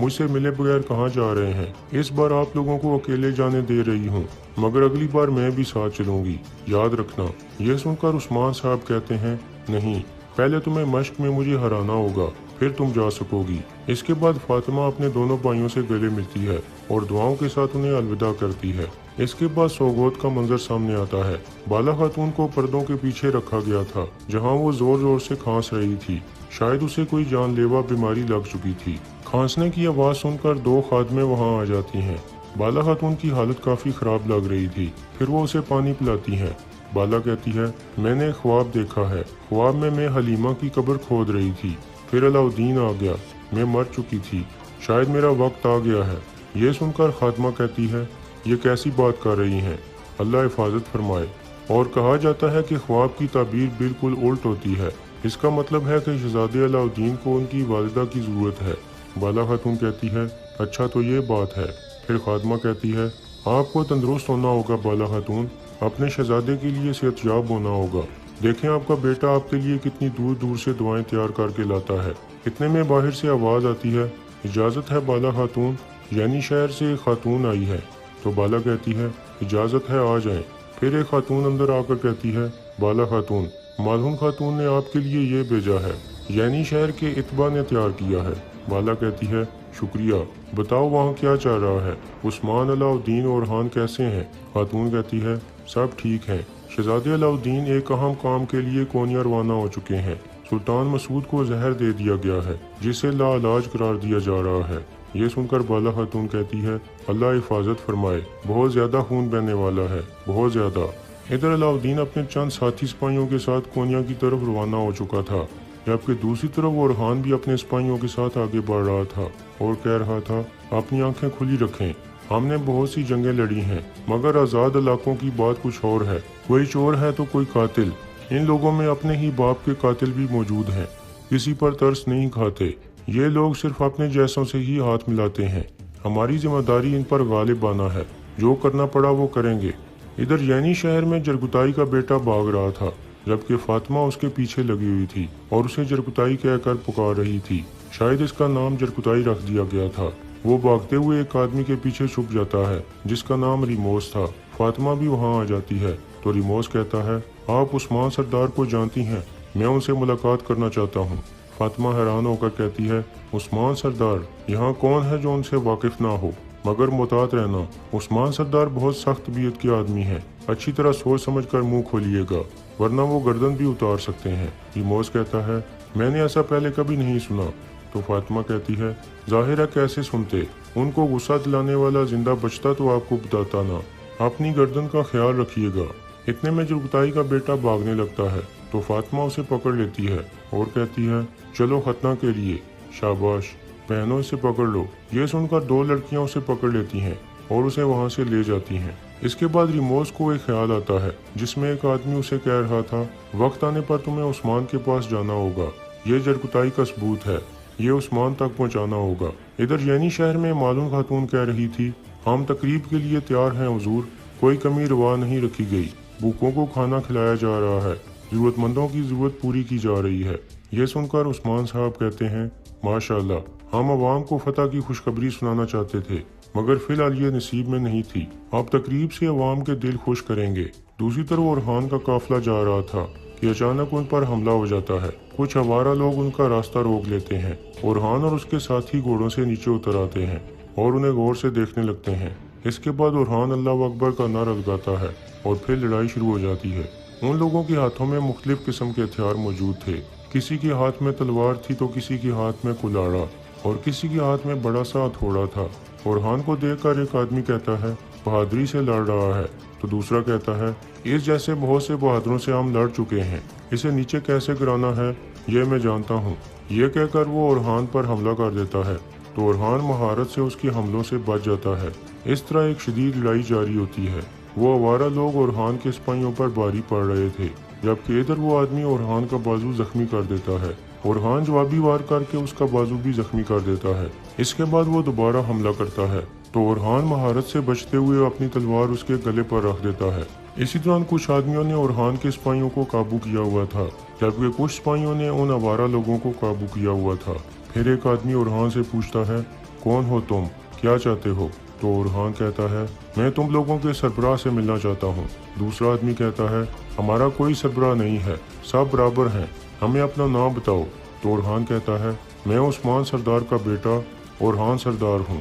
مجھ سے ملے بغیر کہاں جا رہے ہیں؟ اس بار آپ لوگوں کو اکیلے جانے دے رہی ہوں، مگر اگلی بار میں بھی ساتھ چلوں گی، یاد رکھنا۔ یہ سن کر عثمان صاحب کہتے ہیں نہیں، پہلے تمہیں مشق میں مجھے ہرانا ہوگا، پھر تم جا سکو گی۔ اس کے بعد فاطمہ اپنے دونوں بھائیوں سے گلے ملتی ہے اور دعاؤں کے ساتھ انہیں الوداع کرتی ہے۔ اس کے بعد سوگوت کا منظر سامنے آتا ہے۔ بالا خاتون کو پردوں کے پیچھے رکھا گیا تھا، جہاں وہ زور زور سے کھانس رہی تھی، شاید اسے کوئی جان لیوا بیماری لگ چکی تھی۔ کھانسنے کی آواز سن کر 2 خادمیں وہاں آ جاتی ہیں۔ بالا خاتون کی حالت کافی خراب لگ رہی تھی، پھر وہ اسے پانی پلاتی ہیں۔ بالا کہتی ہے میں نے خواب دیکھا ہے، خواب میں حلیمہ کی قبر کھود رہی تھی، پھر علاؤدین آ گیا، میں مر چکی تھی، شاید میرا وقت آ گیا ہے۔ یہ سن کر خاتمہ کہتی ہے یہ کیسی بات کر رہی ہیں، اللہ حفاظت فرمائے۔ اور کہا جاتا ہے کہ خواب کی تعبیر بالکل الٹ ہوتی ہے، اس کا مطلب ہے کہ شہزادے علاؤدین کو ان کی والدہ کی ضرورت ہے۔ بالا خاتون کہتی ہے اچھا تو یہ بات ہے۔ پھر خاتمہ کہتی ہے آپ کو تندرست ہونا ہوگا بالا خاتون، اپنے شہزادے کے لیے صحتیاب ہونا ہوگا۔ دیکھیں آپ کا بیٹا آپ کے لیے کتنی دور دور سے دعائیں تیار کر کے لاتا ہے۔ اتنے میں باہر سے آواز آتی ہے اجازت ہے بالا خاتون، یعنی شہر سے ایک خاتون آئی ہے۔ تو بالا کہتی ہے اجازت ہے آ جائیں۔ پھر ایک خاتون اندر آ کر کہتی ہے بالا خاتون، مالہون خاتون نے آپ کے لیے یہ بھیجا ہے، یعنی شہر کے اتباع نے تیار کیا ہے۔ بالا کہتی ہے شکریہ، بتاؤ وہاں کیا چل رہا ہے، عثمان، علاؤدین اور orhan کیسے ہیں؟ خاتون کہتی ہے سب ٹھیک ہیں، شہزادے علاؤدین ایک اہم کام کے لیے کونیا روانہ ہو چکے ہیں، سلطان مسعود کو زہر دے دیا گیا ہے جسے لا علاج قرار دیا جا رہا ہے۔ یہ سن کر بالا خاتون کہتی ہے اللہ حفاظت فرمائے، بہت زیادہ خون بہنے والا ہے، بہت زیادہ۔ ادھر علاؤدین اپنے چند ساتھی سپاہیوں کے ساتھ کونیا کی طرف روانہ ہو چکا تھا، جبکہ دوسری طرف orhan بھی اپنے سپاہیوں کے ساتھ آگے بڑھ رہا تھا اور کہہ رہا تھا اپنی آنکھیں کھلی رکھیں، ہم نے بہت سی جنگیں لڑی ہیں، مگر آزاد علاقوں کی بات کچھ اور ہے، کوئی چور ہے تو کوئی قاتل، ان لوگوں میں اپنے ہی باپ کے قاتل بھی موجود ہیں، کسی پر ترس نہیں کھاتے، یہ لوگ صرف اپنے جیسوں سے ہی ہاتھ ملاتے ہیں، ہماری ذمہ داری ان پر غالب آنا ہے، جو کرنا پڑا وہ کریں گے۔ ادھر یعنی شہر میں جرگتائی کا بیٹا بھاگ رہا تھا، جبکہ فاطمہ اس کے پیچھے لگی ہوئی تھی اور اسے جرگتائی کہہ کر پکار رہی تھی، شاید اس کا نام جرگتائی رکھ دیا گیا تھا۔ وہ بھاگتے ہوئے ایک آدمی کے پیچھے چھپ جاتا ہے جس کا نام ریموس تھا۔ فاطمہ بھی وہاں آ جاتی ہے تو ریموس کہتا ہے آپ عثمان سردار کو جانتی ہیں، میں ان سے ملاقات کرنا چاہتا ہوں۔ فاطمہ حیران ہو کر کہتی ہے عثمان سردار، یہاں کون ہے جو ان سے واقف نہ ہو، مگر محتاط رہنا، عثمان سردار بہت سخت طبیعت کے آدمی ہیں، اچھی طرح سوچ سمجھ کر منہ کھولیے گا ورنہ وہ گردن بھی اتار سکتے ہیں۔ ریموس کہتا ہے میں نے ایسا پہلے کبھی نہیں سنا۔ تو فاطمہ کہتی ہے ظاہر ہے کیسے سنتے، ان کو غصہ دلانے والا زندہ بچتا تو آپ کو بتاتا نا، اپنی گردن کا خیال رکھیے گا۔ اتنے میں جرگتائی کا بیٹا بھاگنے لگتا ہے تو فاطمہ اسے پکڑ لیتی ہے اور کہتی ہے چلو ختنہ کے لیے، شاباش بہنوں اسے پکڑ لو۔ یہ سن کر 2 لڑکیاں اسے پکڑ لیتی ہیں اور اسے وہاں سے لے جاتی ہیں۔ اس کے بعد ریموس کو ایک خیال آتا ہے جس میں ایک آدمی اسے کہہ رہا تھا وقت آنے پر تمہیں عثمان کے پاس جانا ہوگا، یہ جرگتائی کا ثبوت ہے، یہ عثمان تک پہنچانا ہوگا۔ ادھر یعنی شہر میں مالون خاتون کہہ رہی تھی ہم تقریب کے لیے تیار ہیں حضور، کوئی کمی روا نہیں رکھی گئی، بھوکوں کو کھانا کھلایا جا رہا ہے، ضرورت مندوں کی ضرورت پوری کی جا رہی ہے۔ یہ سن کر عثمان صاحب کہتے ہیں ماشاءاللہ، ہم عوام کو فتح کی خوشخبری سنانا چاہتے تھے مگر فی الحال یہ نصیب میں نہیں تھی، آپ تقریب سے عوام کے دل خوش کریں گے۔ دوسری طرف orhan کا قافلہ جا رہا تھا کہ اچانک ان پر حملہ ہو جاتا ہے، کچھ ہوارہ لوگ ان کا راستہ روک لیتے ہیں، orhan اور اس کے ساتھی گھوڑوں سے نیچے اتر آتے ہیں اور انہیں غور سے دیکھنے لگتے ہیں۔ اس کے بعد orhan اللہ اکبر کا نعرہ لگاتا ہے اور پھر لڑائی شروع ہو جاتی ہے۔ ان لوگوں کے ہاتھوں میں مختلف قسم کے ہتھیار موجود تھے، کسی کے ہاتھ میں تلوار تھی تو کسی کے ہاتھ میں کلاڑا اور کسی کے ہاتھ میں بڑا سا ہتھوڑا تھا۔ orhan کو دیکھ کر ایک آدمی کہتا ہے بہادری سے لڑ رہا ہے، تو دوسرا کہتا ہے اس جیسے بہت سے بہادروں سے ہم لڑ چکے ہیں، اسے نیچے کیسے گرانا ہے یہ میں جانتا ہوں۔ یہ کہہ کر وہ orhan پر حملہ کر دیتا ہے تو orhan مہارت سے اس کے حملوں سے بچ جاتا ہے۔ اس طرح ایک شدید لڑائی جاری ہوتی ہے۔ وہ آوارہ لوگ orhan کے سپاہیوں پر بھاری پڑ رہے تھے، جبکہ ادھر وہ آدمی orhan کا بازو زخمی کر دیتا ہے۔ orhan جوابی وار کر کے اس کا بازو بھی زخمی کر دیتا ہے۔ اس کے بعد وہ دوبارہ حملہ کرتا ہے تو orhan مہارت سے بچتے ہوئے اپنی تلوار اس کے گلے پر رکھ دیتا ہے۔ اسی دوران کچھ آدمیوں نے orhan کے سپاہیوں کو قابو کیا ہوا تھا، جبکہ کچھ سپاہیوں نے ان آوارہ لوگوں کو قابو کیا ہوا تھا۔ پھر ایک آدمی orhan سے پوچھتا ہے کون ہو تم؟ کیا چاہتے ہو؟ تو اورحان کہتا ہے میں تم لوگوں کے سربراہ سے ملنا چاہتا ہوں۔ دوسرا آدمی کہتا ہے ہمارا کوئی سربراہ نہیں ہے، سب برابر ہیں، ہمیں اپنا نام بتاؤ۔ تو اورحان کہتا ہے میں عثمان سردار کا بیٹا اورحان سردار ہوں۔